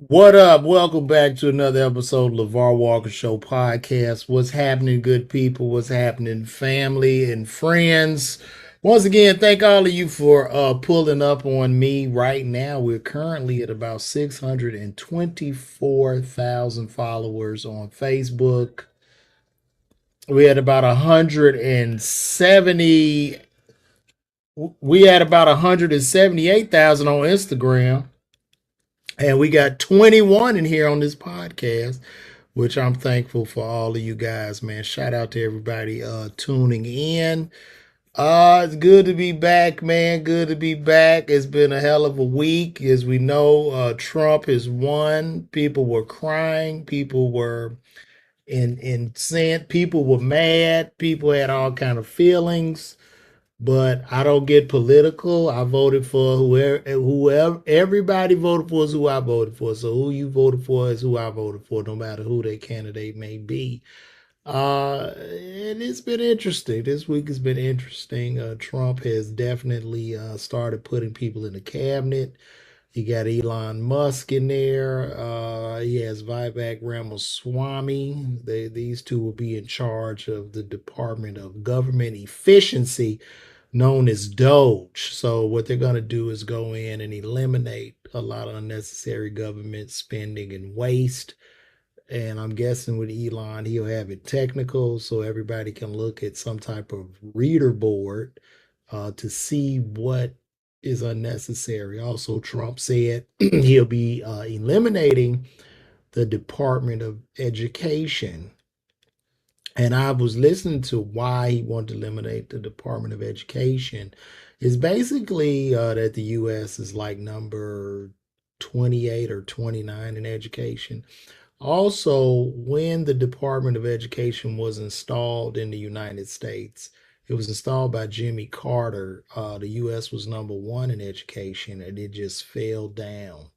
What up? Welcome back to another episode of LeVar Walker Show podcast. What's happening, good people? What's happening, family and friends? Once again, thank all of you for pulling up on me right now. We're currently at about 624,000 followers on Facebook. We had about 170. We had about 178,000 on Instagram. And we got 21 in here on this podcast, which I'm thankful for all of you guys, man. Shout out to everybody tuning in. It's good to be back, man. Good to be back. It's been a hell of a week. As we know, Trump has won. People were crying. People were incensed. People were mad. People had all kind of feelings, but I don't get political. I voted for whoever everybody voted for is who I voted for. So who you voted for is who I voted for, no matter who their candidate may be. And it's been interesting. This week has been interesting. Trump has definitely started putting people in the cabinet. You got Elon Musk in there. He has Vivek Ramaswamy. These two will be in charge of the Department of Government Efficiency, known as Doge. So what they're going to do is go in and eliminate a lot of unnecessary government spending and waste. And I'm guessing with Elon, he'll have it technical so everybody can look at some type of reader board to see what is unnecessary. Also, Trump said he'll be eliminating the Department of Education. And I was listening to why he wanted to eliminate the Department of Education. It's basically that the U.S. is like number 28 or 29 in education. Also, when the Department of Education was installed in the United States, it was installed by Jimmy Carter. The U.S. was number one in education, and it just fell down.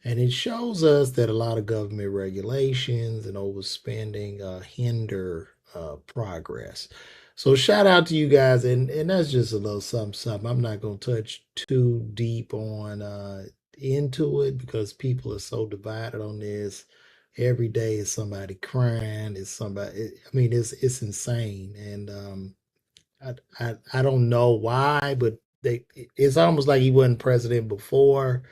And it shows us that a lot of government regulations and overspending hinder progress. So shout out to you guys, and that's just a little something, something. I'm not gonna touch too deep on into it because people are so divided on this. Every day is somebody crying. It's somebody. I mean, it's insane, and I don't know why, but it's almost like he wasn't president before.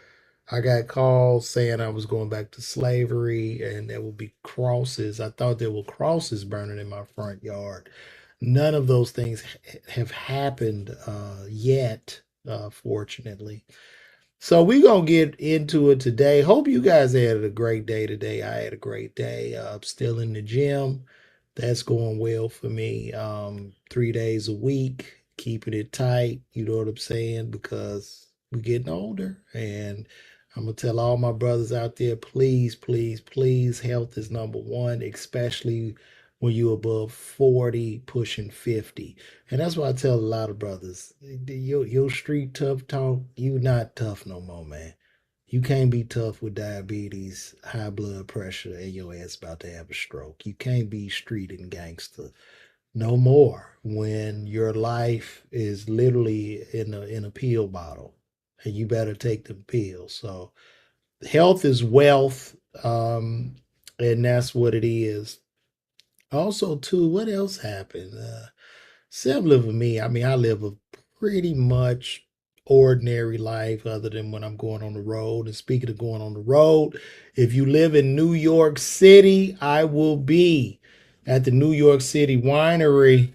I got calls saying I was going back to slavery and there would be crosses. I thought there were crosses burning in my front yard. None of those things have happened yet, fortunately. So we're going to get into it today. Hope you guys had a great day today. I had a great day. I'm still in the gym. That's going well for me. 3 days a week, keeping it tight. You know what I'm saying? Because we're getting older. And I'm going to tell all my brothers out there, please, please, please, health is number one, especially when you're above 40, pushing 50. And that's why I tell a lot of brothers, your street tough talk, you not tough no more, man. You can't be tough with diabetes, high blood pressure, and your ass about to have a stroke. You can't be street and gangster no more when your life is literally in a pill bottle, and you better take the pills. So health is wealth, and that's what it is. Also, too, what else happened? Similar for me, I mean, I live a pretty much ordinary life other than when I'm going on the road. And speaking of going on the road, if you live in New York City, I will be at the New York City Winery.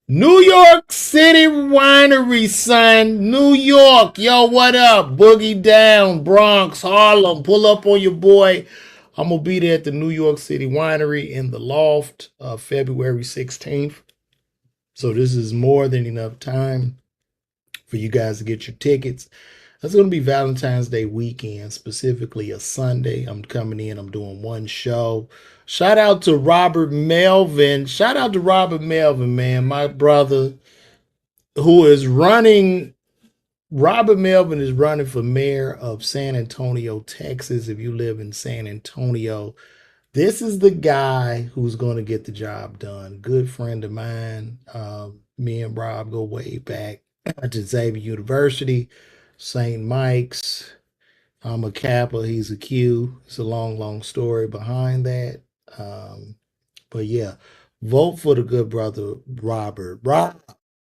New York City Winery, son. New York. Yo, what up? Boogie down, Bronx, Harlem. Pull up on your boy. I'm going to be there at the New York City Winery in the Loft, February 16th. So this is more than enough time for you guys to get your tickets. That's going to be Valentine's Day weekend, specifically a Sunday. I'm coming in, I'm doing one show. Shout out to Robert Melvin. Shout out to Robert Melvin, man, my brother who is running. Robert Melvin is running for mayor of San Antonio, Texas. If you live in San Antonio, this is the guy who's going to get the job done. Good friend of mine. Me and Rob go way back to Xavier University, St. Mike's. I'm a Kappa, he's a Q. It's a long, long story behind that. Um, but yeah, vote for the good brother Robert. Rob,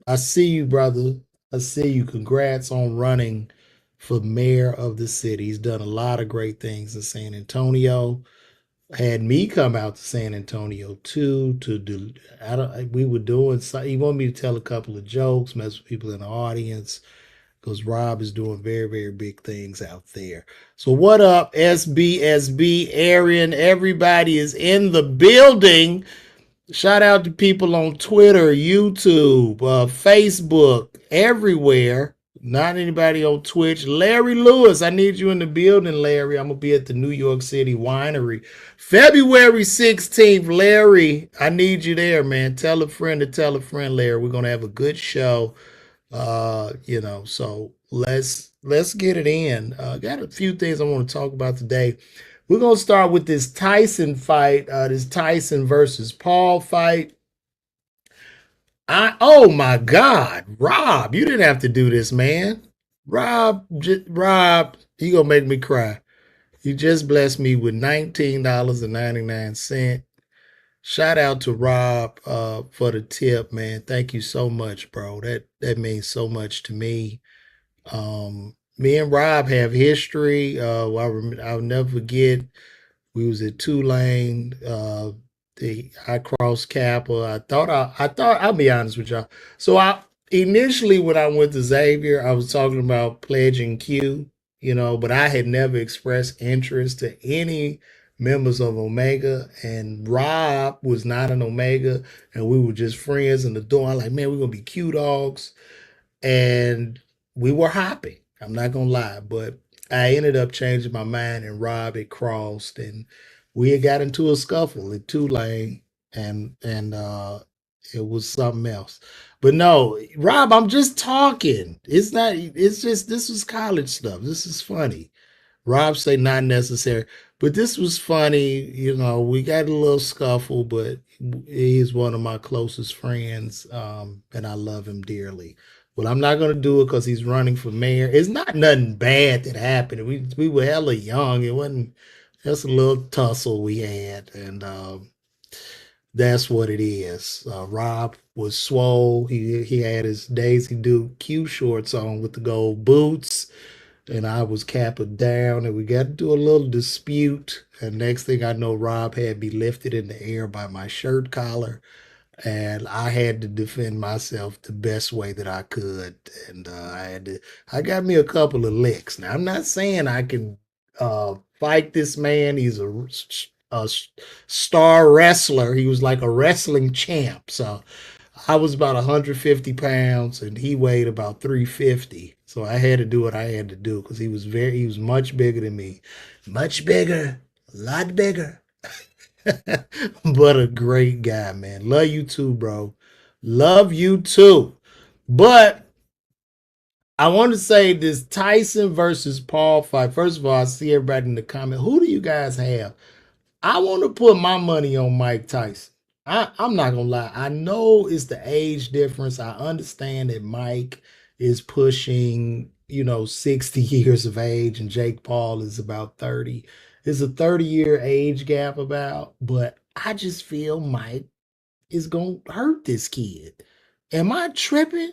I see you, brother. I see you. Congrats on running for mayor of the city. He's done a lot of great things in San Antonio. Had me come out to San Antonio too to do. I don't. We were doing. He wanted me to tell a couple of jokes, mess with people in the audience because Rob is doing very, very big things out there. So, what up, SBSB, Aaron? Everybody is in the building. Shout out to people on Twitter, YouTube, Facebook, everywhere. Not anybody on Twitch. Larry Lewis, I need you in the building, Larry. I'm going to be at the New York City Winery. February 16th, Larry, I need you there, man. Tell a friend to tell a friend, Larry. We're going to have a good show. So let's get it in. Got a few things I want to talk about today. We're gonna start with this Tyson fight, this Tyson versus Paul fight. Oh my God, Rob, you didn't have to do this, man. Rob, you gonna make me cry. You just blessed me with $19.99. Shout out to Rob for the tip, man. Thank you so much, bro. That means so much to me. Me and Rob have history. I'll never forget. We was at Tulane. I crossed Kappa. I thought. I'll be honest with y'all. So I initially when I went to Xavier, I was talking about pledging Q. But I had never expressed interest to any members of Omega, and Rob was not an Omega, and we were just friends in the door. I'm like, man, we're gonna be Q dogs, and we were hopping. I'm not gonna lie, but I ended up changing my mind, and Rob had crossed, and we had got into a scuffle at Tulane, and it was something else. But no, Rob, I'm just talking. It's not. It's just this was college stuff. This is funny. Rob say not necessary, but this was funny. We got a little scuffle, but he's one of my closest friends, and I love him dearly. But I'm not gonna do it because he's running for mayor. It's not nothing bad that happened. We were hella young. It wasn't just a little tussle we had, and that's what it is. Rob was swole. He had his Daisy Duke Q shorts on with the gold boots, and I was capping down, and we got into a little dispute. And next thing I know, Rob had me lifted in the air by my shirt collar, and I had to defend myself the best way that I could. And I got me a couple of licks. Now, I'm not saying I can fight this man. He's a star wrestler. He was like a wrestling champ. So I was about 150 pounds and he weighed about 350. So I had to do what I had to do because he was much bigger than me. Much bigger, a lot bigger. But a great guy, man. Love you too, bro. Love you too. But I want to say this Tyson versus Paul fight. First of all, I see everybody in the comment. Who do you guys have? I want to put my money on Mike Tyson. I'm not gonna lie. I know it's the age difference. I understand that Mike is pushing, 60 years of age, and Jake Paul is about 30. It's a 30-year age gap about, but I just feel Mike is gonna hurt this kid. Am I tripping?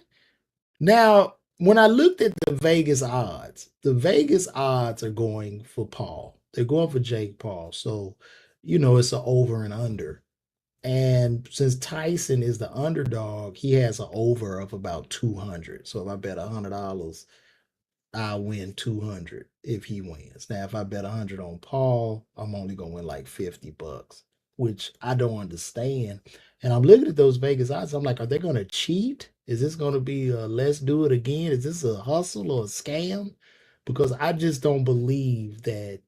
Now, when I looked at the Vegas odds are going for Paul. They're going for Jake Paul. So, it's an over and under. And since Tyson is the underdog, he has an over of about 200. So if I bet $100, I'll win 200 if he wins. Now, if I bet 100 on Paul, I'm only going to win like $50, which I don't understand. And I'm looking at those Vegas odds. I'm like, are they going to cheat? Is this going to be a let's do it again? Is this a hustle or a scam? Because I just don't believe that.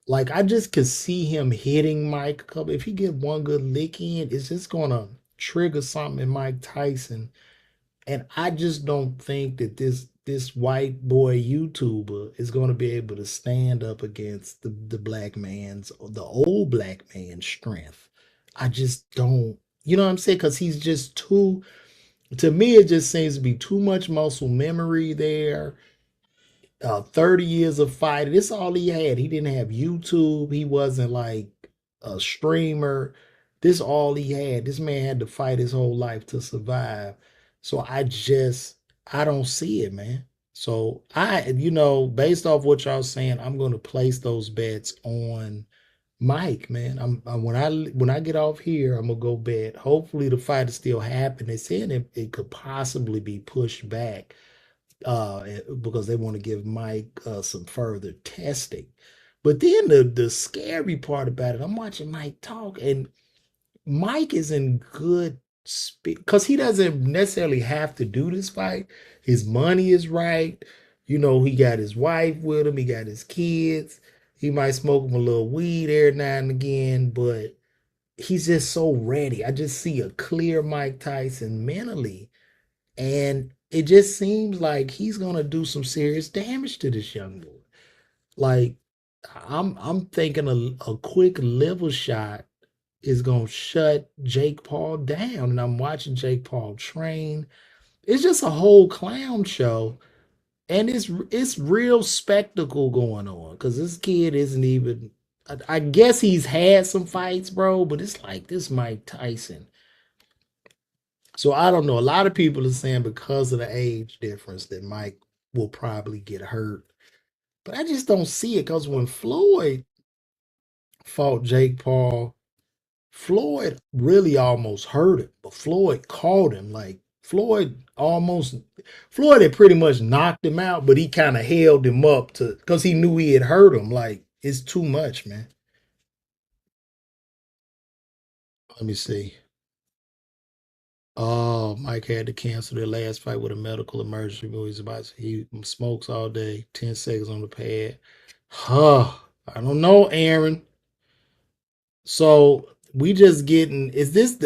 Like, I just could see him hitting Mike a couple. If he get one good lick in, it's just going to trigger something in Mike Tyson, and I just don't think that this white boy YouTuber is going to be able to stand up against the black man's or the old black man's strength. I just don't, you know what I'm saying? Because he's just too. To me, it just seems to be too much muscle memory there. 30 years of fighting. This all he had. He didn't have YouTube. He wasn't like a streamer. This all he had. This man had to fight his whole life to survive. So I don't see it, man. So based off what y'all saying, I'm going to place those bets on Mike, man. When I get off here, I'm gonna go bet. Hopefully, the fight is still happening. They saying it could possibly be pushed back because they want to give Mike some further testing. But then the scary part about it, I'm watching Mike talk, and Mike is in good speed because he doesn't necessarily have to do this fight. His money is right. He got his wife with him. He got his kids. He might smoke him a little weed every now and again, but he's just so ready. I just see a clear Mike Tyson mentally, and it just seems like he's gonna do some serious damage to this young boy. Like I'm thinking a quick liver shot is gonna shut Jake Paul down. And I'm watching Jake Paul train. It's just a whole clown show. And it's real spectacle going on. Cause this kid isn't even I guess he's had some fights, bro, but it's like this Mike Tyson. So I don't know. A lot of people are saying because of the age difference that Mike will probably get hurt. But I just don't see it because when Floyd fought Jake Paul, Floyd really almost hurt him, but Floyd caught him. Like Floyd had pretty much knocked him out, but he kind of held him up to because he knew he had hurt him. Like it's too much, man. Let me see. Oh, Mike had to cancel their last fight with a medical emergency. He smokes all day, 10 seconds on the pad. Huh. I don't know, Aaron. So we just getting is this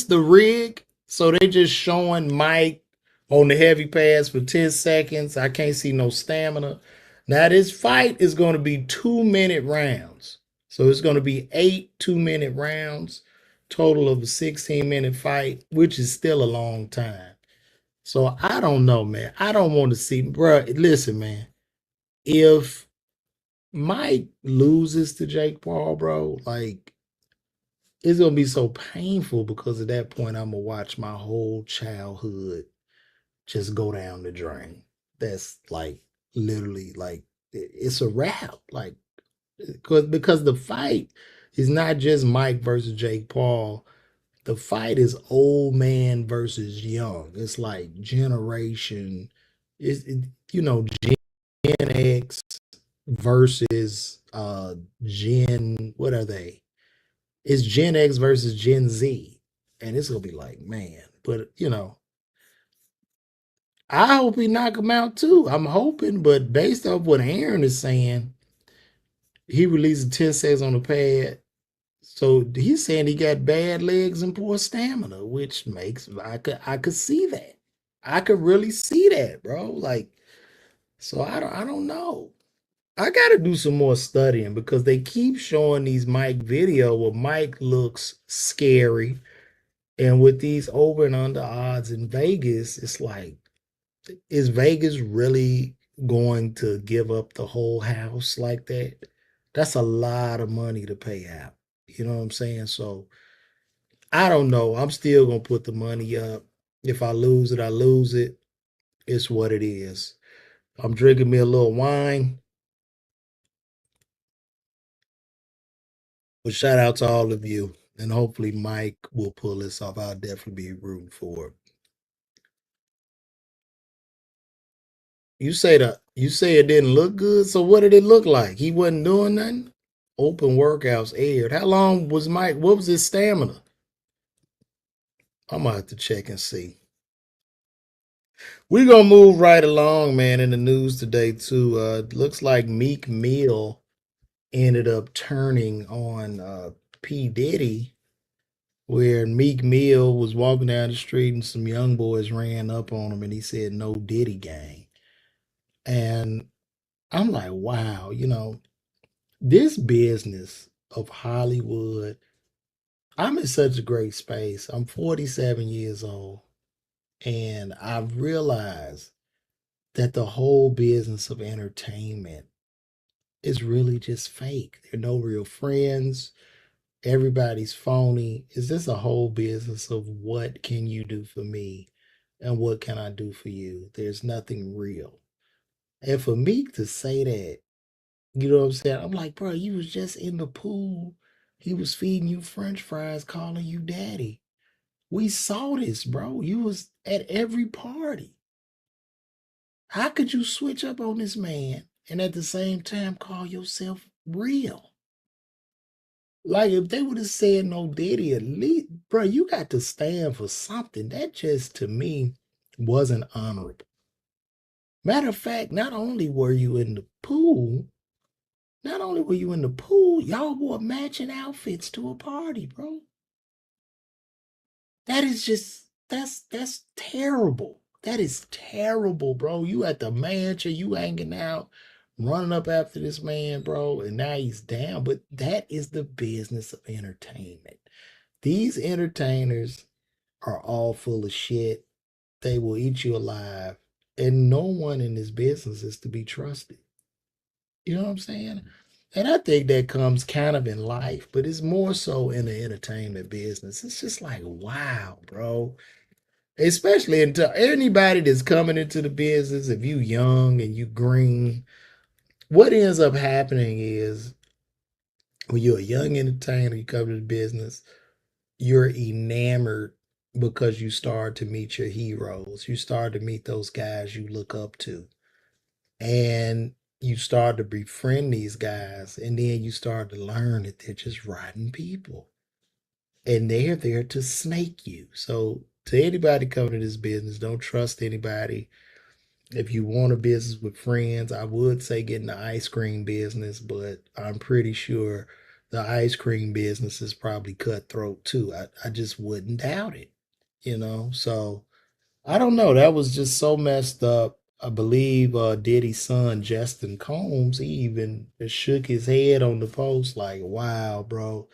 the rig? So they just showing Mike on the heavy pass for 10 seconds. I can't see no stamina. Now this fight is going to be 2-minute rounds. So it's going to be 8 2-minute rounds, total of a 16-minute fight, which is still a long time. So I don't know, man. I don't want to see, bro. Listen, man. If Mike loses to Jake Paul, bro, like it's gonna be so painful because at that point I'm gonna watch my whole childhood just go down the drain. That's like literally like it's a wrap. Like because the fight is not just Mike versus Jake Paul. The fight is old man versus young. It's like generation. Gen X versus Gen. What are they? It's Gen X versus Gen Z. And it's gonna be like, man. But I hope he knock him out too. I'm hoping, but based off what Aaron is saying, he released 10 seconds on the pad. So he's saying he got bad legs and poor stamina, which makes I could see that. I could really see that, bro. Like, so I don't know. I gotta do some more studying because they keep showing these Mike video where Mike looks scary. And with these over and under odds in Vegas, it's like, is Vegas really going to give up the whole house like that? That's a lot of money to pay out. You know what I'm saying? So I don't know. I'm still gonna put the money up. If I lose it, I lose it. It's what it is. I'm drinking me a little wine. But shout out to all of you. And hopefully Mike will pull this off. I'll definitely be rooting for it. You say it didn't look good. So what did it look like? He wasn't doing nothing. Open workouts aired. How long was Mike? What was his stamina? I'm gonna have to check and see. We're gonna move right along, man. In the news today too. Looks like Meek Mill ended up turning on P Diddy, where Meek Mill was walking down the street and some young boys ran up on him and he said, "No Diddy gang." And I'm like, wow, this business of Hollywood, I'm in such a great space. I'm 47 years old, and I've realized that the whole business of entertainment is really just fake. There are no real friends. Everybody's phony. Is this a whole business of what can you do for me and what can I do for you? There's nothing real. And for Meek to say that, you know what I'm saying? I'm like, bro, you was just in the pool. He was feeding you French fries, calling you daddy. We saw this, bro. You was at every party. How could you switch up on this man and at the same time call yourself real? Like if they would have said no Diddy, at least, bro, you got to stand for something. That just to me wasn't honorable. Matter of fact, not only were you in the pool, y'all wore matching outfits to a party, bro. That is just that's terrible. That is terrible, bro. You at the mansion, you hanging out, running up after this man, bro, and now he's down. But that is the business of entertainment. These entertainers are all full of shit. They will eat you alive. And no one in this business is to be trusted. You know what I'm saying? And I think that comes kind of in life, but it's more so in the entertainment business. It's just like, wow, bro. Especially into anybody that's coming into the business, if you young and you green, what ends up happening is when you're a young entertainer, you come to the business, you're enamored because you start to meet your heroes. You start to meet those guys you look up to. And you start to befriend these guys. And then you start to learn that they're just rotten people. And they're there to snake you. So to anybody coming to this business, don't trust anybody. If you want a business with friends, I would say get in the ice cream business, but I'm pretty sure the ice cream business is probably cutthroat too. I just wouldn't doubt it, you know? So I don't know. That was just so messed up. I believe Diddy's son, Justin Combs, he even shook his head on the post like, wow, bro.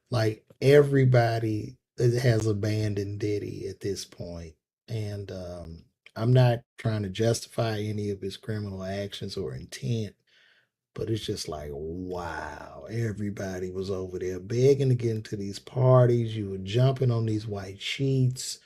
Like everybody has abandoned Diddy at this point. And I'm not trying to justify any of his criminal actions or intent, but it's just like, wow, everybody was over there begging to get into these parties. You were jumping on these white sheets.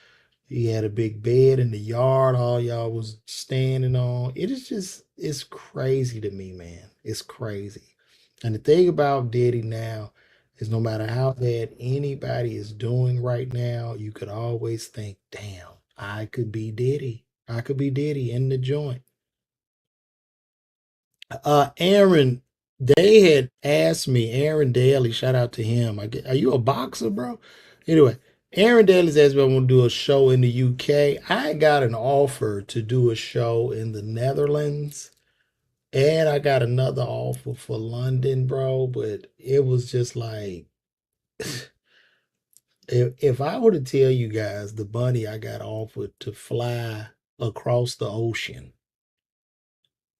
He had a big bed in the yard, all y'all was standing on. It is just, it's crazy to me, man. It's crazy. And the thing about Diddy now is no matter how bad anybody is doing right now, you could always think, damn, I could be Diddy. I could be Diddy in the joint. Aaron, they had asked me, Aaron Daly, shout out to him. Are you a boxer, bro? Anyway, Aaron Daly's asked me if I want to do a show in the UK. I got an offer to do a show in the Netherlands, and I got another offer for London, bro. But it was just like, if I were to tell you guys the money I got offered to fly across the ocean,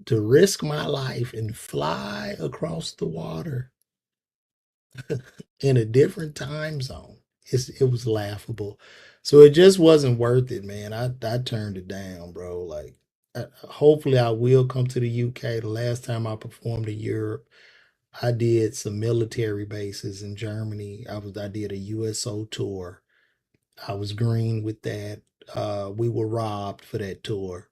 to risk my life and fly across the water in a different time zone. It was laughable. So it just wasn't worth it, man. I turned it down, bro. Like, hopefully I will come to the UK. The last time I performed in Europe, I did some military bases in Germany. I did a USO tour. I was green with that. We were robbed for that tour.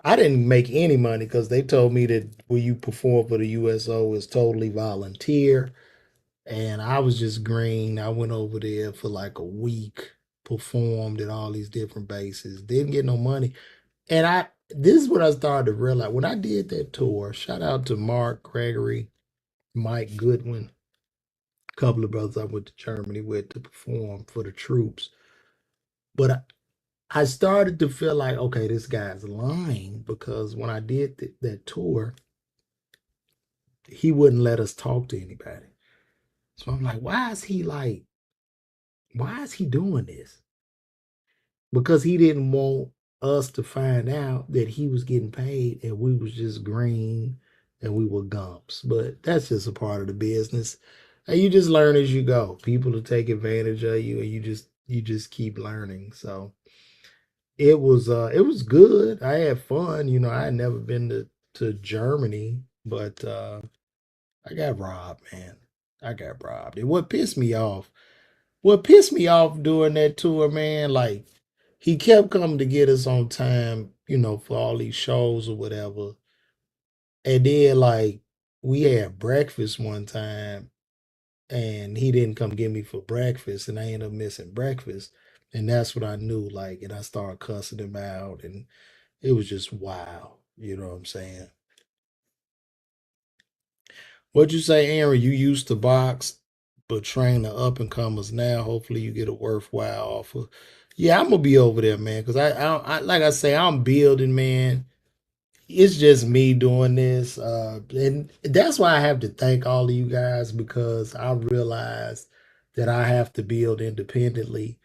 I didn't make any money because they told me that when you perform for the USO is totally volunteer. And I was just green. I went over there for like a week, performed at all these different bases, didn't get no money. And this is what I started to realize when I did that tour. Shout out to Mark Gregory, Mike Goodwin, a couple of brothers I went to Germany with to perform for the troops. But I started to feel like, okay, this guy's lying because when I did that tour, he wouldn't let us talk to anybody. So I'm like, why is he doing this? Because he didn't want us to find out that he was getting paid and we was just green and we were gumps. But that's just a part of the business. And you just learn as you go. People will take advantage of you and you just keep learning. So it was good. I had fun. You know, I had never been to Germany, but I got robbed, man. I got robbed. And what pissed me off during that tour, man, like he kept coming to get us on time, you know, for all these shows or whatever. And then like we had breakfast one time and he didn't come get me for breakfast and I ended up missing breakfast. And that's what I knew, like, and I started cussing him out and it was just wow. You know what I'm saying? What'd you say, Aaron? You used to box, but train the up and comers now. Hopefully, you get a worthwhile offer. Yeah, I'm gonna be over there, man. Cause I like I say, I'm building, man. It's just me doing this, and that's why I have to thank all of you guys because I realized that I have to build independently.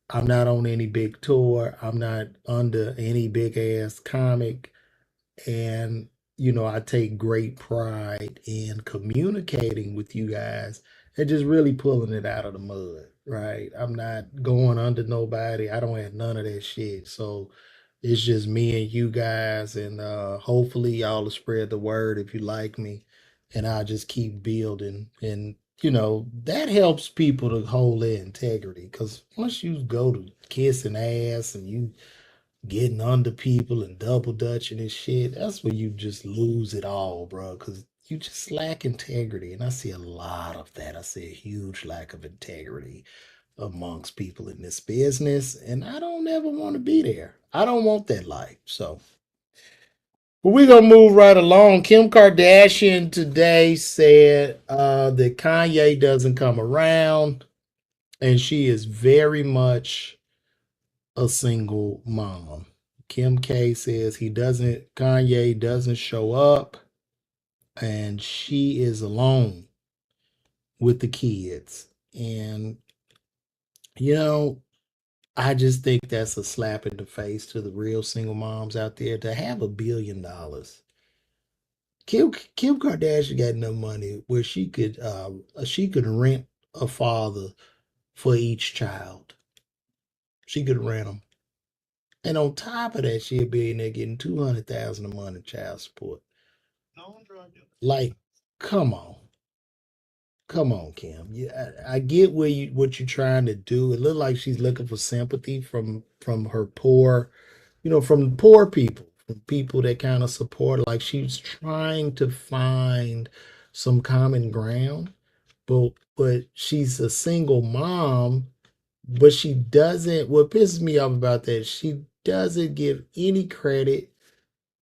I'm not on any big tour. I'm not under any big ass comic. And, you know, I take great pride in communicating with you guys and just really pulling it out of the mud, right? I'm not going under nobody. I don't have none of that shit. So it's just me and you guys. And hopefully, y'all will spread the word if you like me. And I'll just keep building. And, you know, that helps people to hold their integrity. Because once you go to kissing ass and you getting under people and double dutching and shit, that's where you just lose it all, bro. Because you just lack integrity. And I see a lot of that. I see a huge lack of integrity amongst people in this business. And I don't ever want to be there. I don't want that life. So, but we're going to move right along. Kim Kardashian today said that Kanye doesn't come around. And she is very much a single mom. Kim K says Kanye doesn't show up and she is alone with the kids. And, you know, I just think that's a slap in the face to the real single moms out there to have $1 billion. Kim Kardashian got enough money where she could rent a father for each child. She could rent them. And on top of that, she a billionaire getting 200,000 a month in child support. Like, come on, come on, Kim. Yeah, I get what you're trying to do. It looked like she's looking for sympathy from her poor, you know, from poor people, from people that kind of support. Like she's trying to find some common ground, but she's a single mom. But she doesn't. What pisses me off about that, she doesn't give any credit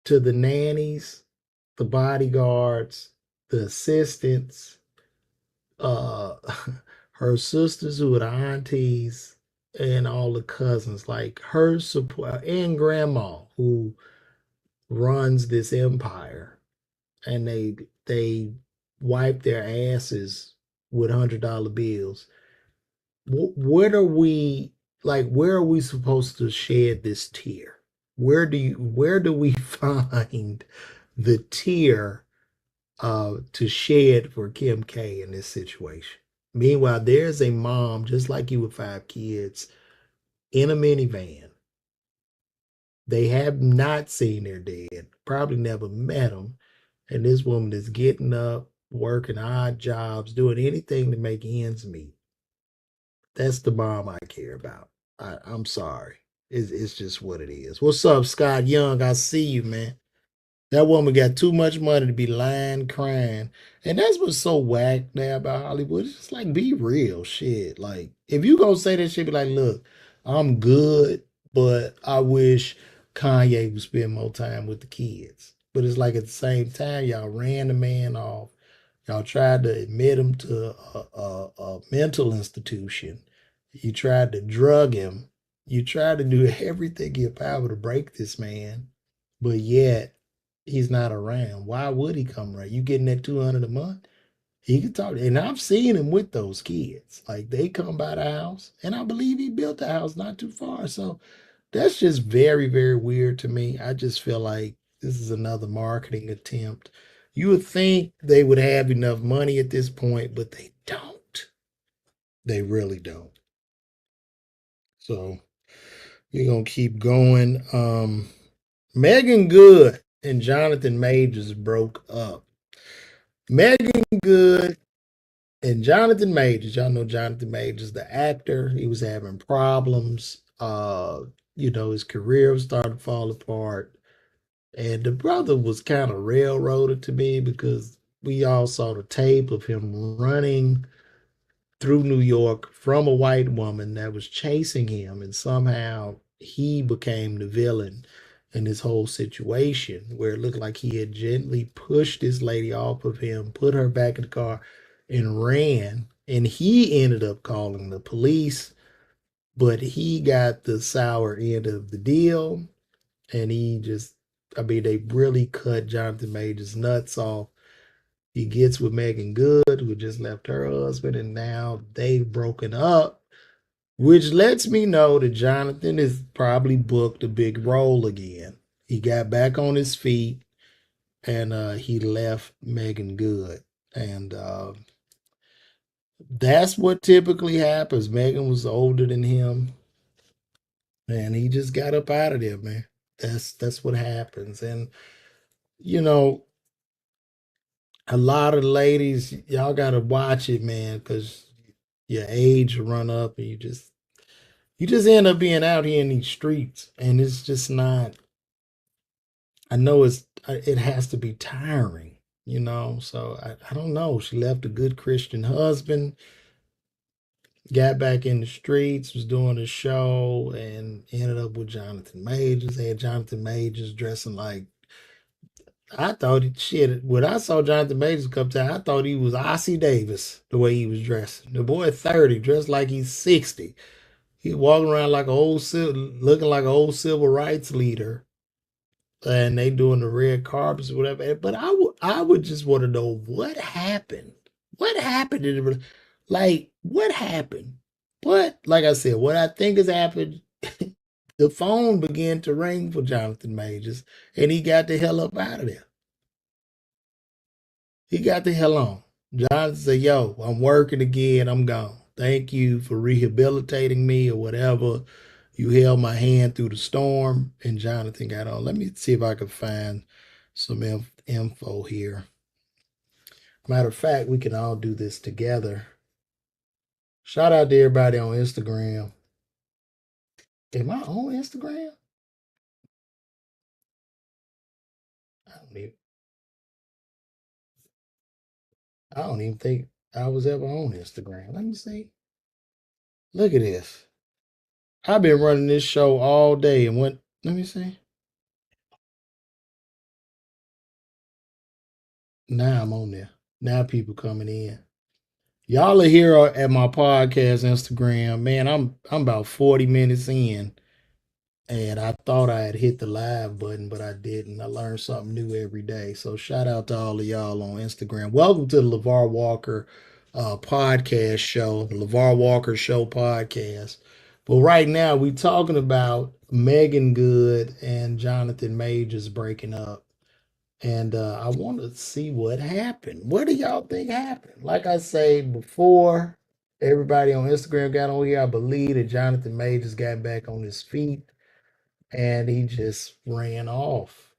to the nannies, the bodyguards, the assistants, uh, her sisters who are the aunties, and all the cousins, like her support, and grandma who runs this empire, and they wipe their asses with $100 bills. What are we like? Where are we supposed to shed this tear? Where do we find the tear to shed for Kim K in this situation? Meanwhile, there's a mom just like you with 5 kids in a minivan. They have not seen their dad, probably never met him, and this woman is getting up, working odd jobs, doing anything to make ends meet. That's the mom I care about. I'm sorry. It's just what it is. What's up, Scott Young? I see you, man. That woman got too much money to be lying, crying. And that's what's so whack now about Hollywood. It's just like, be real shit. Like, if you gonna say that shit, be like, look, I'm good, but I wish Kanye would spend more time with the kids. But it's like at the same time, y'all ran the man off. Y'all tried to admit him to a mental institution. You tried to drug him. You tried to do everything in your power to break this man, but yet he's not around. Why would he come around? You getting that 200 a month? He could talk, and I've seen him with those kids. Like they come by the house, and I believe he built the house not too far. So that's just very, very weird to me. I just feel like this is another marketing attempt. You would think they would have enough money at this point, but they don't. They really don't. So, We're gonna keep going. Megan Good and Jonathan Majors broke up. Megan Good and Jonathan Majors, y'all know Jonathan Majors, the actor, he was having problems. His career was starting to fall apart. And the brother was kind of railroaded to me because we all saw the tape of him running through New York from a white woman that was chasing him, and somehow he became the villain in this whole situation where it looked like he had gently pushed this lady off of him, put her back in the car, and ran. And he ended up calling the police, but he got the sour end of the deal. And they really cut Jonathan Major's nuts off. He gets with Megan Good, who just left her husband, and now they've broken up, which lets me know that Jonathan is probably booked a big role again. He got back on his feet, and he left Megan Good. And that's what typically happens. Megan was older than him, and he just got up out of there, man. That's what happens. And you know, a lot of ladies, y'all gotta watch it, man, because your age run up, and you just end up being out here in these streets, and it's just not. I know it has to be tiring, So I don't know. She left a good Christian husband, got back in the streets, was doing a show, and ended up with Jonathan Majors. They had Jonathan Majors dressing like I thought shit. When I saw Jonathan Majors come to, I thought he was Ossie Davis the way he was dressing. The boy 30, dressed like he's 60. He walking around like looking like an old civil rights leader, and they doing the red carpets or whatever. But I would just want to know what happened. What happened in what happened? But like I said, what I think has happened. The phone began to ring for Jonathan Majors, and he got the hell up out of there. He got the hell on. Jonathan said, "Yo, I'm working again. I'm gone. Thank you for rehabilitating me or whatever. You held my hand through the storm." And Jonathan got on. Let me see if I can find some info here. Matter of fact, we can all do this together. Shout out to everybody on Instagram. Am I on Instagram? I don't even, I don't even think I was ever on Instagram. Let me see. Look at this. I've been running this show all day and went, let me see. Now I'm on there. Now people coming in. Y'all are here at my podcast Instagram. Man, I'm about 40 minutes in, and I thought I had hit the live button, but I didn't. I learn something new every day. So shout out to all of y'all on Instagram. Welcome to the LeVar Walker podcast show, the LeVar Walker Show podcast. But right now we talking about Megan Good and Jonathan Majors breaking up. And I want to see what happened. What do y'all think happened? Like I say before, everybody on Instagram got on here. I believe that Jonathan Majors got back on his feet and he just ran off.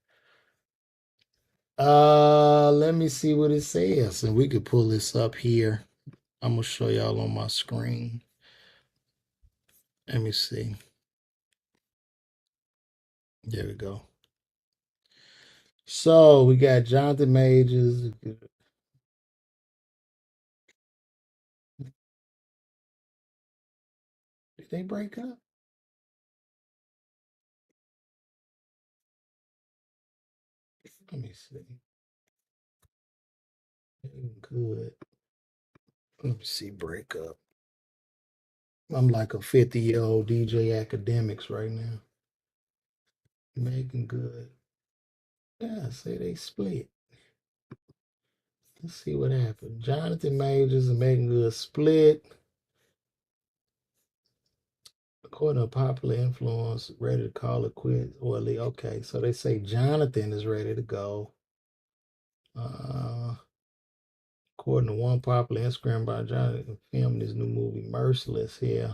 Let me see what it says, and we could pull this up here. I'm gonna show y'all on my screen. Let me see. There we go. So we got Jonathan Majors. Did they break up? Let me see. Good. Let me see. Break up. I'm like a 50-year-old DJ Academics right now. Making good. Yeah, say they split. Let's see what happened. Jonathan Majors and Making Good split. According to popular influence, ready to call it quits. Well, okay, so they say Jonathan is ready to go. Uh, According to one popular Instagram by Jonathan, filming his new movie Merciless here.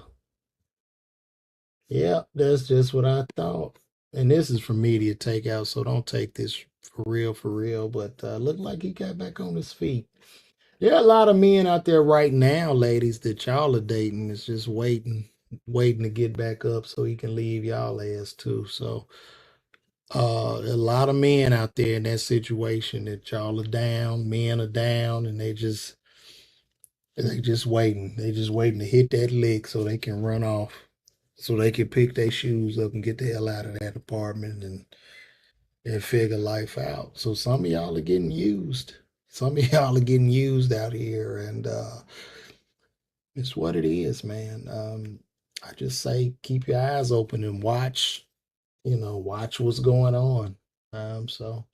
Yeah, that's just what I thought. And this is from media takeout, so don't take this for real. But looked like he got back on his feet. There are a lot of men out there right now, ladies, that y'all are dating is just waiting to get back up so he can leave y'all ass too. So a lot of men out there in that situation that y'all are down, men are down, and they just waiting. They just waiting to hit that lick so they can run off, so they can pick their shoes up and get the hell out of that apartment and figure life out. So some of y'all are getting used. Some of y'all are getting used out here, and it's what it is, man. I just say keep your eyes open and watch. Watch what's going on. So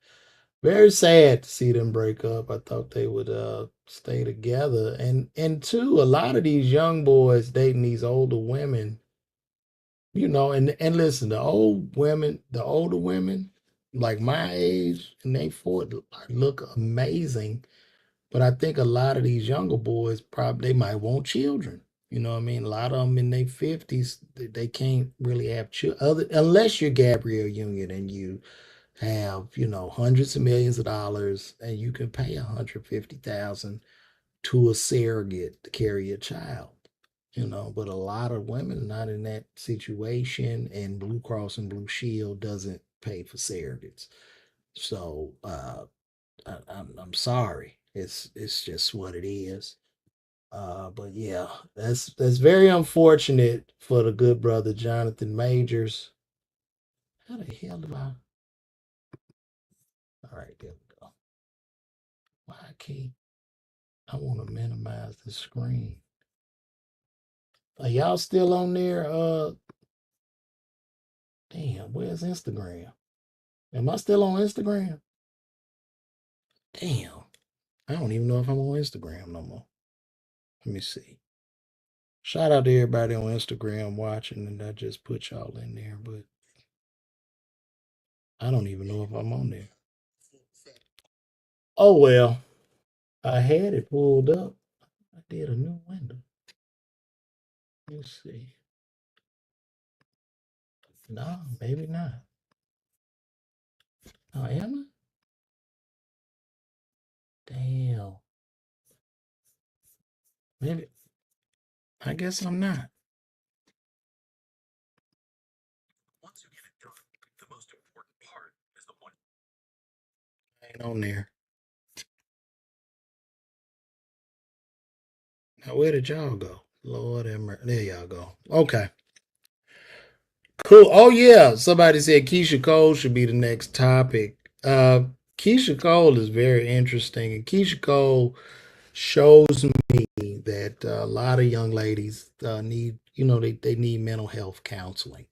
very sad to see them break up. I thought they would stay together. And two, a lot of these young boys dating these older women, and listen, the older women, like my age, and they look amazing. But I think a lot of these younger boys probably they might want children. You know what I mean? A lot of them in their 50s, they can't really have children other unless you're Gabrielle Union and you have, hundreds of millions of dollars and you can pay 150,000 to a surrogate to carry a child. But a lot of women are not in that situation, and Blue Cross and Blue Shield doesn't pay for surrogates. So I'm sorry. It's just what it is. But yeah, that's very unfortunate for the good brother Jonathan Majors. How the hell do I? All right, there we go. Why I can't? I want to minimize the screen. Are y'all still on there? Damn, where's Instagram? Am I still on Instagram? Damn, I don't even know if I'm on Instagram no more. Let me see. Shout out to everybody on Instagram watching, and I just put y'all in there, but I don't even know if I'm on there. Oh well, I had it pulled up. I did a new window. Let's see. No, maybe not. Oh, am I? Damn. Maybe. I guess I'm not. I ain't on there. Now where did y'all go? Lord have mercy. There y'all go. Okay. Cool. Oh yeah. Somebody said Keisha Cole should be the next topic. Uh Keisha Cole is very interesting, and Keisha Cole shows me that a lot of young ladies need, they need mental health counseling.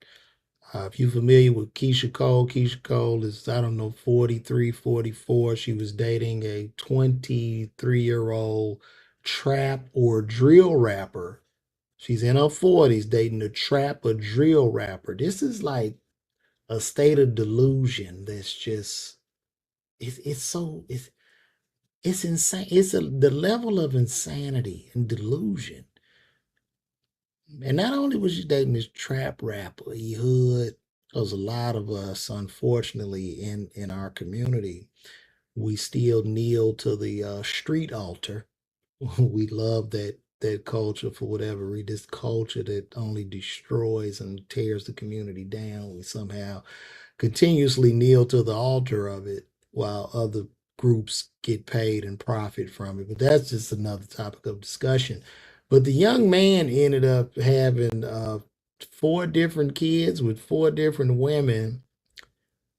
If you're familiar with Keisha Cole is, I don't know, 43, 44. She was dating a 23-year-old trap or drill rapper. She's in her 40s dating a trap or drill rapper. This is like a state of delusion that's just, it's insane. The level of insanity and delusion. And not only was she dating this trap rapper, he hood, because a lot of us, unfortunately, in our community, we still kneel to the street altar. We love that culture for whatever reason. This culture that only destroys and tears the community down. We somehow continuously kneel to the altar of it while other groups get paid and profit from it. But that's just another topic of discussion. But the young man ended up having four different kids with four different women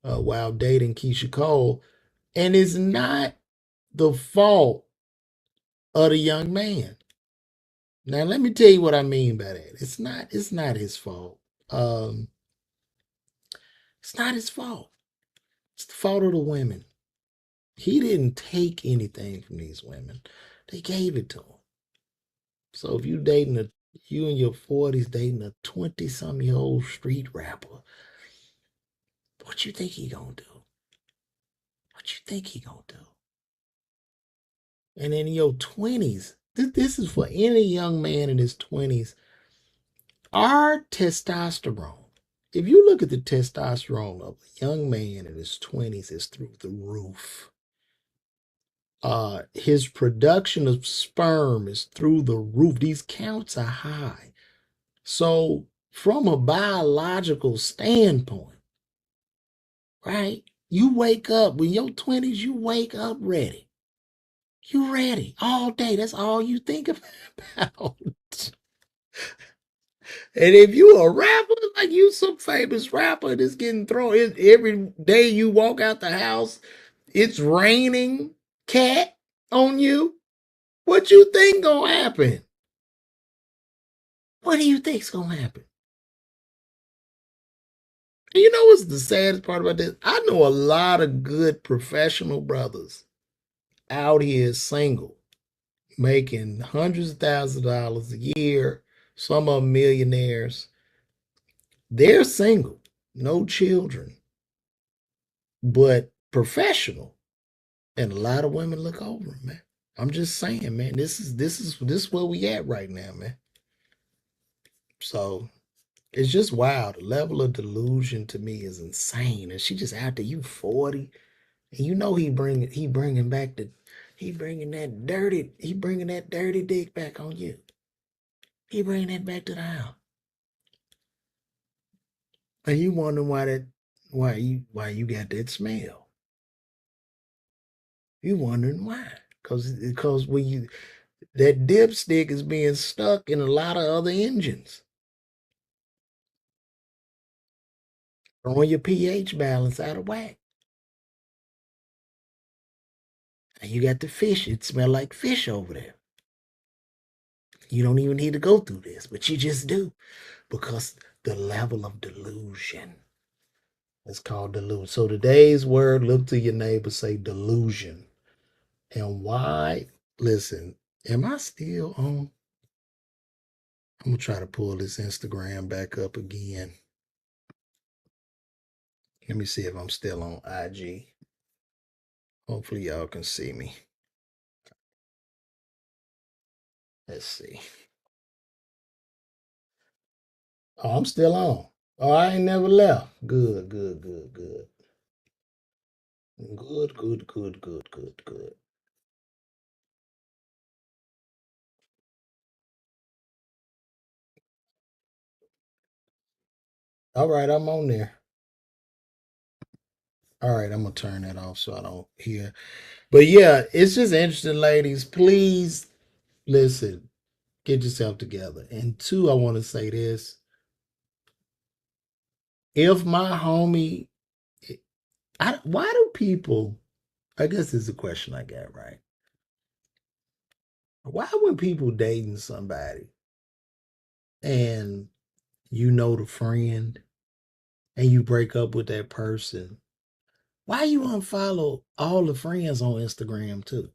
while dating Keisha Cole. And it's not the fault of the young man. Now let me tell you what I mean by that. It's not his fault. Um, it's not his fault. It's the fault of the women. He didn't take anything from these women. They gave it to him. So if you in your 40s dating a 20-some-year-old street rapper, what you think he gonna do? What you think he gonna do? And in your 20s, this is for any young man in his 20s. Our testosterone, if you look at the testosterone of a young man in his 20s, is through the roof. His production of sperm is through the roof. These counts are high. So, from a biological standpoint, right? You wake up when your 20s, you wake up ready. You ready all day. That's all you think about. And if you a rapper, like you some famous rapper that's getting thrown every day you walk out the house, it's raining cat on you. What you think gonna happen? What do you think's gonna happen? And you know what's the saddest part about this? I know a lot of good professional brothers out here single, making hundreds of thousands of dollars a year. Some of them millionaires. They're single, no children, but professional. And a lot of women look over them, man. I'm just saying, man. This is where we at right now, man. So it's just wild. The level of delusion to me is insane. And she just after you 40, and you know he bringing that dirty dick back on you. He bringing that back to the house, and you wondering why you got that smell. You wondering why? Because when you that dipstick is being stuck in a lot of other engines, throwing your pH balance out of whack. And you got the fish. It smell like fish over there. You don't even need to go through this, but you just do because the level of delusion is called delusion. So today's word, look to your neighbor, say delusion. And why? Listen, am I still on? I'm gonna try to pull this Instagram back up again. Let me see if I'm still on IG. Hopefully y'all can see me. Let's see. Oh, I'm still on. Oh, I ain't never left. Good, good, good, good. Good, good, good, good, good, good. All right, I'm on there. All right, I'm gonna turn that off so I don't hear. But yeah, it's just interesting, ladies. Please listen, get yourself together. And two, I want to say this: if my homie, why do people? I guess this is a question I got right. Why when people dating somebody and you know the friend and you break up with that person, why you unfollow all the friends on Instagram too?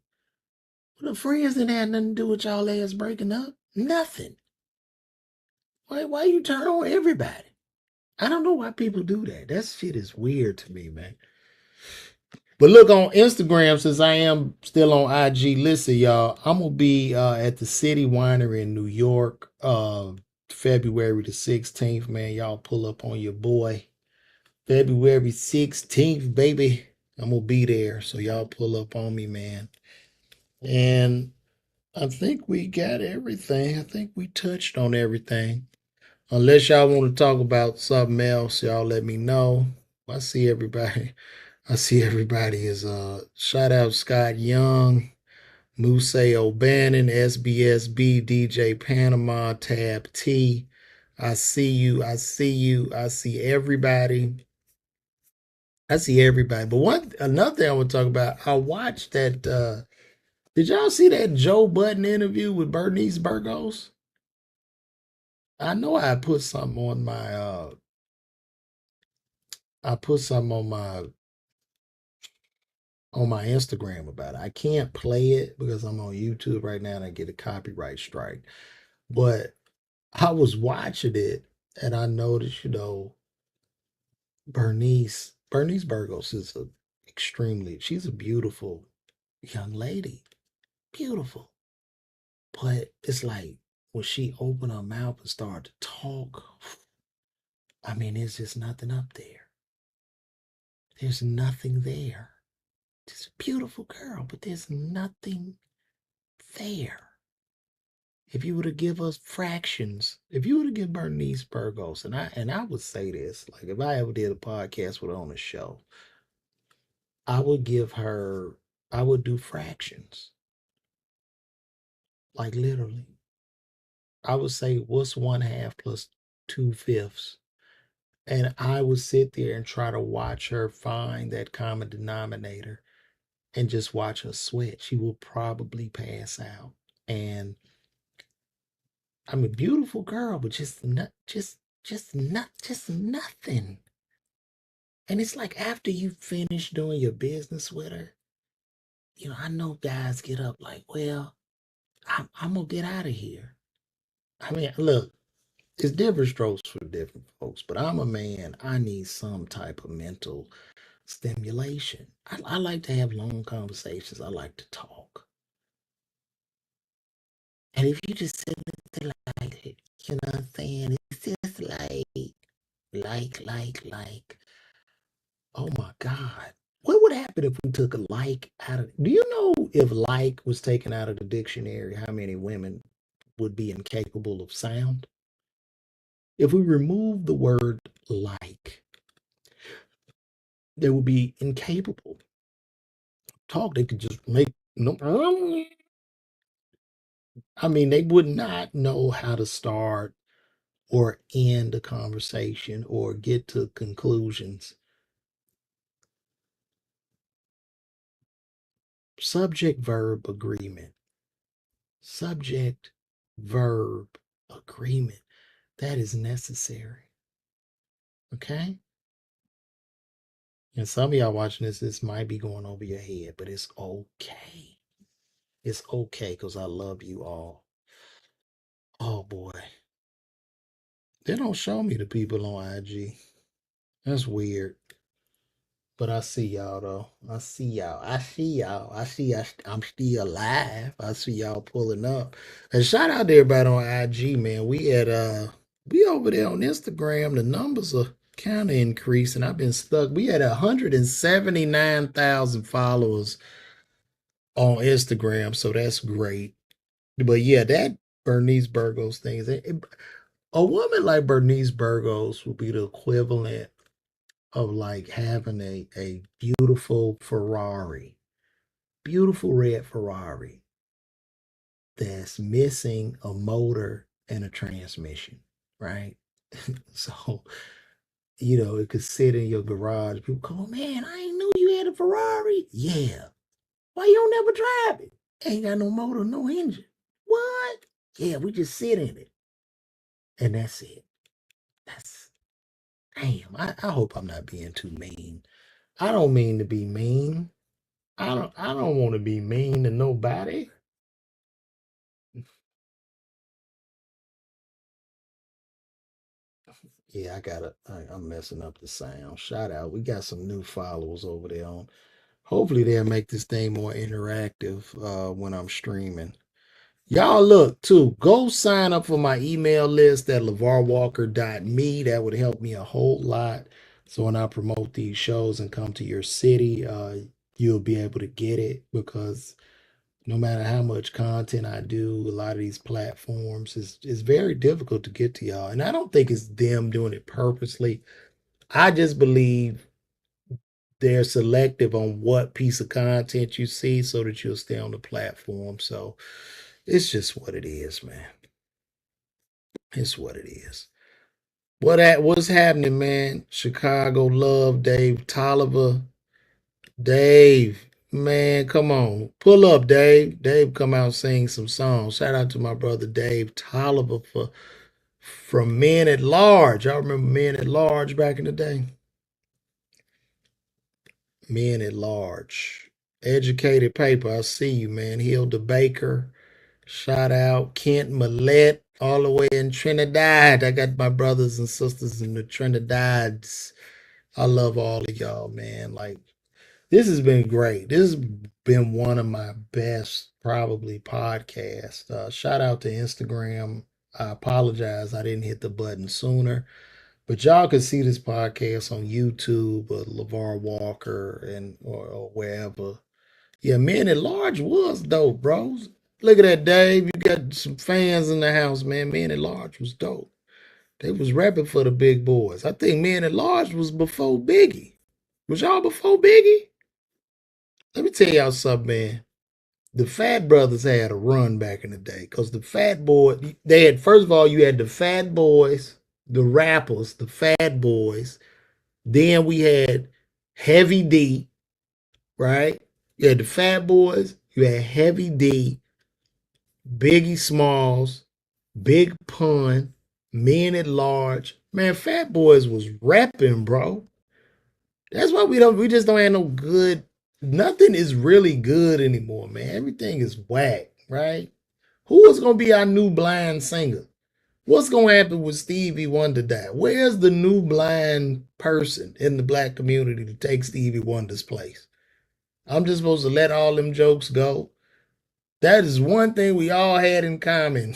Well, the friends didn't have nothing to do with y'all ass breaking up. Nothing. Why you turn on everybody? I don't know why people do that. That shit is weird to me, man. But look on Instagram, since I am still on IG. Listen, y'all, I'm gonna be at the City Winery in New York, February the 16th. Man, y'all pull up on your boy. February 16th, baby. I'm gonna be there, so y'all pull up on me, man. And I think we got everything. I think we touched on everything. Unless y'all want to talk about something else, y'all let me know. I see everybody. I see everybody is shout out Scott Young, Muse O'Bannon, SBSB, DJ Panama, Tab T. I see you. I see you. I see everybody. I see everybody. But another thing I want to talk about, I watched that did y'all see that Joe Budden interview with Bernice Burgos? I know I put something on my Instagram about it. I can't play it because I'm on YouTube right now and I get a copyright strike. But I was watching it and I noticed, Bernice Burgos is she's a beautiful young lady. Beautiful. But it's like when she opened her mouth and started to talk, I mean, there's just nothing up there. There's nothing there. She's a beautiful girl, but there's nothing there. If you were to give us fractions, if you were to give Bernice Burgos, and I would say this, like if I ever did a podcast with her on a show, I would give her, I would do fractions, like literally. I would say, what's one half plus two fifths? And I would sit there and try to watch her find that common denominator and just watch her sweat. She will probably pass out. And I'm a beautiful girl, but just nothing. And it's like after you finish doing your business with her, I know guys get up like, well, I'm gonna get out of here. I mean, look, it's different strokes for different folks, but I'm a man. I need some type of mental stimulation. I like to have long conversations. I like to talk. And if you just sit there like, you know what I'm saying? It's just like, oh my God. What would happen if we took a like out of, do you know if like was taken out of the dictionary, how many women would be incapable of sound? If we remove the word like, they would be incapable. Talk, they could just make no. I mean, they would not know how to start or end a conversation or get to conclusions. Subject verb agreement. Subject verb agreement. That is necessary. Okay? And some of y'all watching this might be going over your head, but it's okay. It's okay because I love you all. Oh boy. They don't show me the people on IG. That's weird. But I see y'all though. I see y'all. I see y'all. I see I'm still alive. I see y'all pulling up. And shout out to everybody on IG, man. We over there on Instagram. The numbers are kind of increasing. I've been stuck. We had 179,000 followers on Instagram, so that's great. But yeah, that Bernice Burgos thing is a woman like Bernice Burgos would be the equivalent of like having a beautiful Ferrari, beautiful red Ferrari that's missing a motor and a transmission, right? So, it could sit in your garage. People go, man, I ain't knew you had a Ferrari. Yeah. Why you don't never drive it? Ain't got no motor, no engine. What? Yeah, we just sit in it. And that's it. That's damn. I hope I'm not being too mean. I don't mean to be mean. I don't want to be mean to nobody. Yeah, I'm messing up the sound. Shout out. We got some new followers over there on. Hopefully they'll make this thing more interactive when I'm streaming. Y'all look too. Go sign up for my email list at lavarwalker.me. That would help me a whole lot. So when I promote these shows and come to your city, you'll be able to get it because no matter how much content I do, a lot of these platforms is very difficult to get to y'all. And I don't think it's them doing it purposely. I just believe they're selective on what piece of content you see so that you'll stay on the platform. So it's just what it is, man. It's what it is. What's happening, man? Chicago love, Dave Tolliver. Dave, man, come on. Pull up, Dave. Dave come out and sing some songs. Shout out to my brother Dave Tolliver from Men at Large. Y'all remember Men at Large back in the day? Men at Large. Educated paper. I see you, man. Hilda Baker. Shout out Kent Millette, all the way in Trinidad. I got my brothers and sisters in the Trinidadians. I love all of y'all, man. Like, This has been great. This has been one of my best, probably, podcasts. Shout out to Instagram. I apologize I didn't hit the button sooner. But y'all can see this podcast on YouTube or LeVar Walker and or wherever. Yeah, Man at Large was dope, bros. Look at that, Dave. You got some fans in the house, man. Man at Large was dope. They was rapping for the big boys. I think Man at Large was before Biggie. Was y'all before Biggie? Let me tell y'all something, man. The Fat Brothers had a run back in the day because the Fat Boy, they had, first of all, you had the Fat Boys, the rappers, the Fat Boys. Then we had Heavy D, right? You had the Fat Boys, you had Heavy D, Biggie Smalls, Big Pun, Men at Large. Man, Fat Boys was rapping, bro. That's why we just don't have no good, nothing is really good anymore, man. Everything is whack, right? Who is gonna be our new blind singer? What's gonna happen with Stevie Wonder die? Where's the new blind person in the black community to take Stevie Wonder's place? I'm just supposed to let all them jokes go. That is one thing we all had in common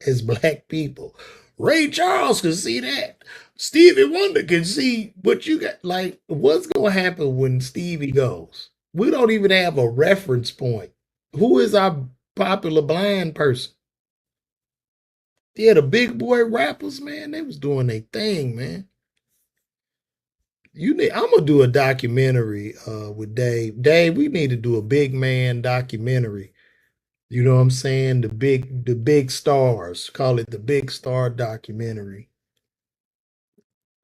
as black people. Ray Charles could see that. Stevie Wonder can see what you got. Like, what's going to happen when Stevie goes? We don't even have a reference point. Who is our popular blind person? Yeah, the big boy rappers, man, they was doing their thing, man. I'm gonna do a documentary with Dave. Dave, we need to do a big man documentary. You know what I'm saying? The big stars. Call it the Big Star Documentary.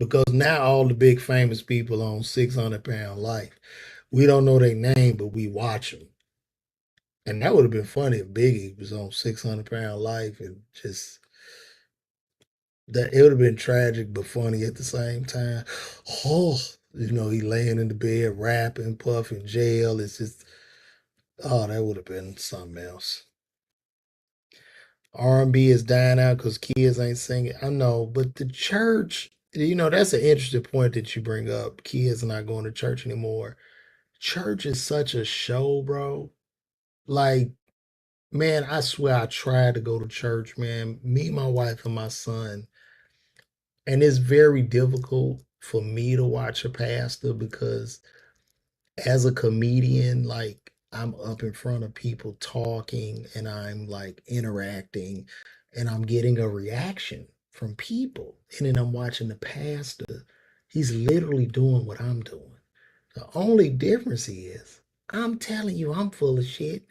Because now all the big famous people on 600 Pound Life. We don't know their name, but we watch them. And that would have been funny if Biggie was on 600 Pound Life and just that it would have been tragic but funny at the same time. Oh, he laying in the bed rapping, puffing, jail. It's just that would have been something else. R&B is dying out because kids ain't singing. I know, but the church, that's an interesting point that you bring up. Kids are not going to church anymore. Church is such a show, bro. Like, man, I swear I tried to go to church, man. Me, my wife, and my son. And it's very difficult for me to watch a pastor because as a comedian, like I'm up in front of people talking and I'm like interacting and I'm getting a reaction from people. And then I'm watching the pastor. He's literally doing what I'm doing. The only difference is I'm telling you, I'm full of shit.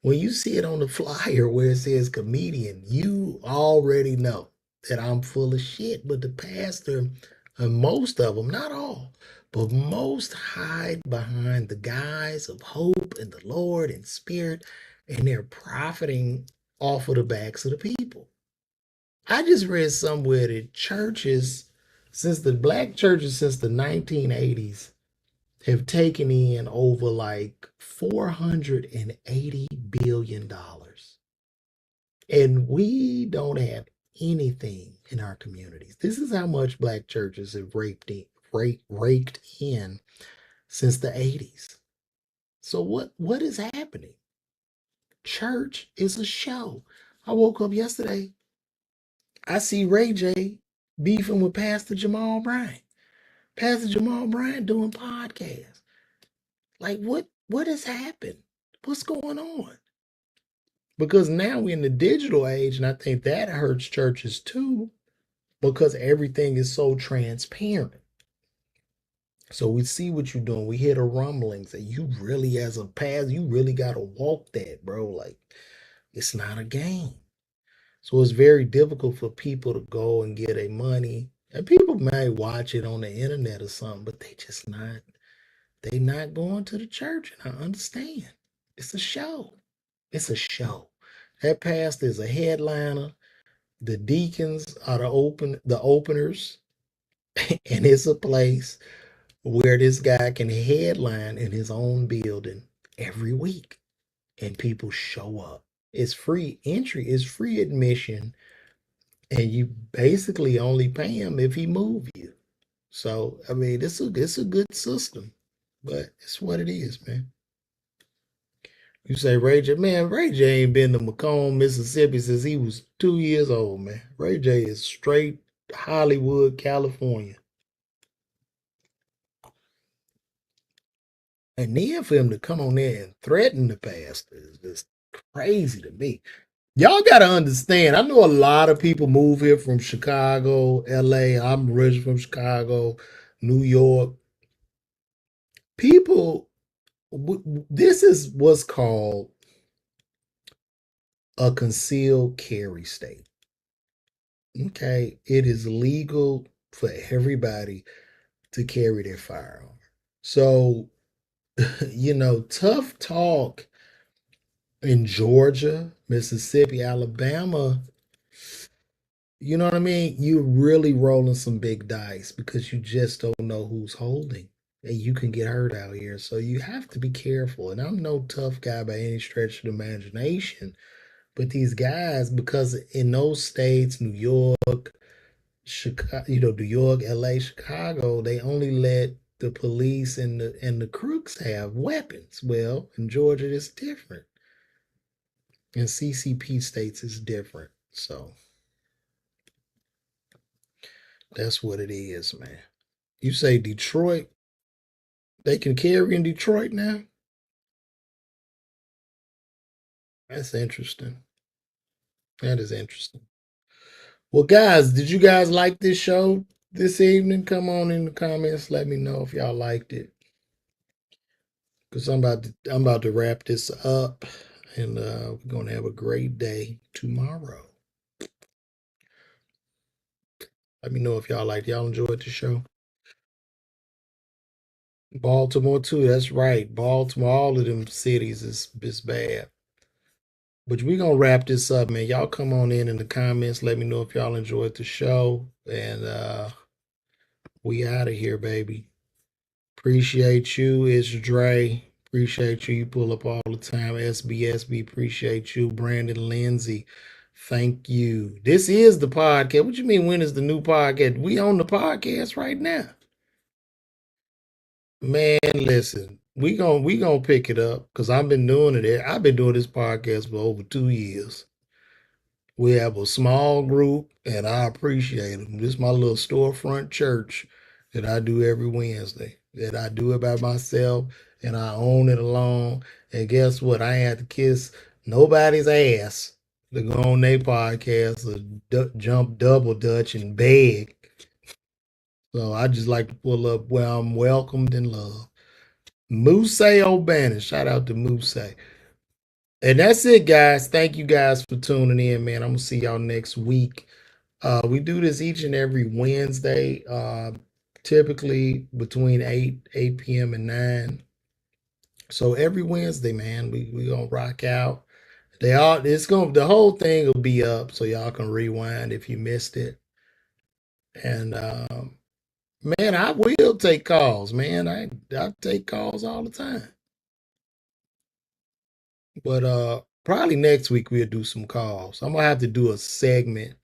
When you see it on the flyer where it says comedian, you already know that I'm full of shit. But the pastor, and most of them, not all, but most hide behind the guise of hope and the Lord and spirit, and they're profiting off of the backs of the people. I just read somewhere that churches, since the black churches since the 1980s, have taken in over like $480 billion. And we don't have anything in our communities. This is how much black churches have raked in since the 80s. So what is happening? Church is a show. I woke up yesterday. I see Ray J beefing with Pastor Jamal Bryant. Pastor Jamal Bryant doing podcasts. Like what has happened? What's going on? Because now we're in the digital age, and I think that hurts churches too, because everything is so transparent. So we see what you're doing. We hear the rumblings, and you really, as a pastor, you really got to walk that, bro. Like, it's not a game. So it's very difficult for people to go and get a money. And people may watch it on the internet or something, but they not going to the church. And I understand. It's a show. It's a show. That pastor is a headliner. The deacons are the openers, and it's a place where this guy can headline in his own building every week, and people show up. It's free entry, it's free admission, and you basically only pay him if he move you. So I mean, it's a good system. but it's what it is, man. You say Ray J, man. Ray J ain't been to Macomb, Mississippi since he was 2 years old, man. Ray J is straight Hollywood, California. And then for him to come on there and threaten the pastor is just crazy to me. Y'all got to understand, I know a lot of people move here from Chicago, LA. I'm originally from Chicago, New York. People, this is what's called a concealed carry state. Okay. It is legal for everybody to carry their firearm. So, tough talk in Georgia, Mississippi, Alabama, you know what I mean? You're really rolling some big dice because you just don't know who's holding. And you can get hurt out here. So you have to be careful. And I'm no tough guy by any stretch of the imagination. But these guys, because in those states, New York, Chicago, New York, LA, Chicago, they only let the police and the crooks have weapons. Well, in Georgia, it's different. In CCP states, it's different. So that's what it is, man. You say Detroit, they can carry in Detroit now? That's interesting. That is interesting. Well, guys, did you guys like this show this evening? Come on in the comments. Let me know if y'all liked it. Because I'm about to wrap this up, and we're gonna have a great day tomorrow. Let me know if y'all enjoyed the show. Baltimore too. That's right. Baltimore, all of them cities is bad. But we gonna wrap this up, man. Y'all come on in the comments. Let me know if y'all enjoyed the show. And we out of here, baby. Appreciate you. It's Dre. Appreciate you. You pull up all the time. SBSB. Appreciate you. Brandon Lindsay. Thank you. This is the podcast. What you mean? When is the new podcast? We on the podcast right now. Man, listen. We gonna pick it up because I've been doing it. I've been doing this podcast for over 2 years. We have a small group, and I appreciate them. This is my little storefront church that I do every Wednesday. That I do it by myself, and I own it alone. And guess what? I ain't had to kiss nobody's ass to go on their podcast or jump double dutch and beg. So I just like to pull up where I'm welcomed and loved. Moose O'Bannon. Shout out to Moose. And that's it, guys. Thank you guys for tuning in, man. I'm gonna see y'all next week. We do this each and every Wednesday, typically between 8 p.m. and 9. So every Wednesday, man, we gonna rock out. The whole thing will be up so y'all can rewind if you missed it. And man, I will take calls, man. I take calls all the time. But probably next week we'll do some calls. I'm gonna have to do a segment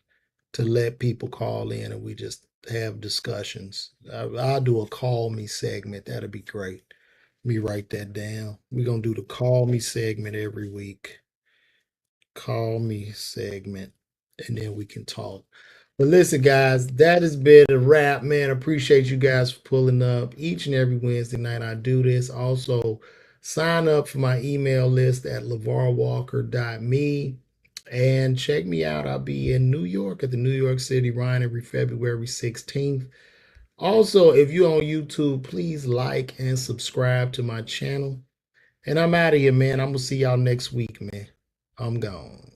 to let people call in and we just have discussions. I'll do a call me segment. That'll be great. Let me write that down. We're gonna do the call me segment every week. Call me segment, and then we can talk. But listen, guys, that has been a wrap, man. Appreciate you guys for pulling up each and every Wednesday night. I do this. Also, sign up for my email list at lavarwalker.me and check me out. I'll be in New York at the New York City Rhine every February 16th. Also, if you're on YouTube, please like and subscribe to my channel. And I'm out of here, man. I'm going to see y'all next week, man. I'm gone.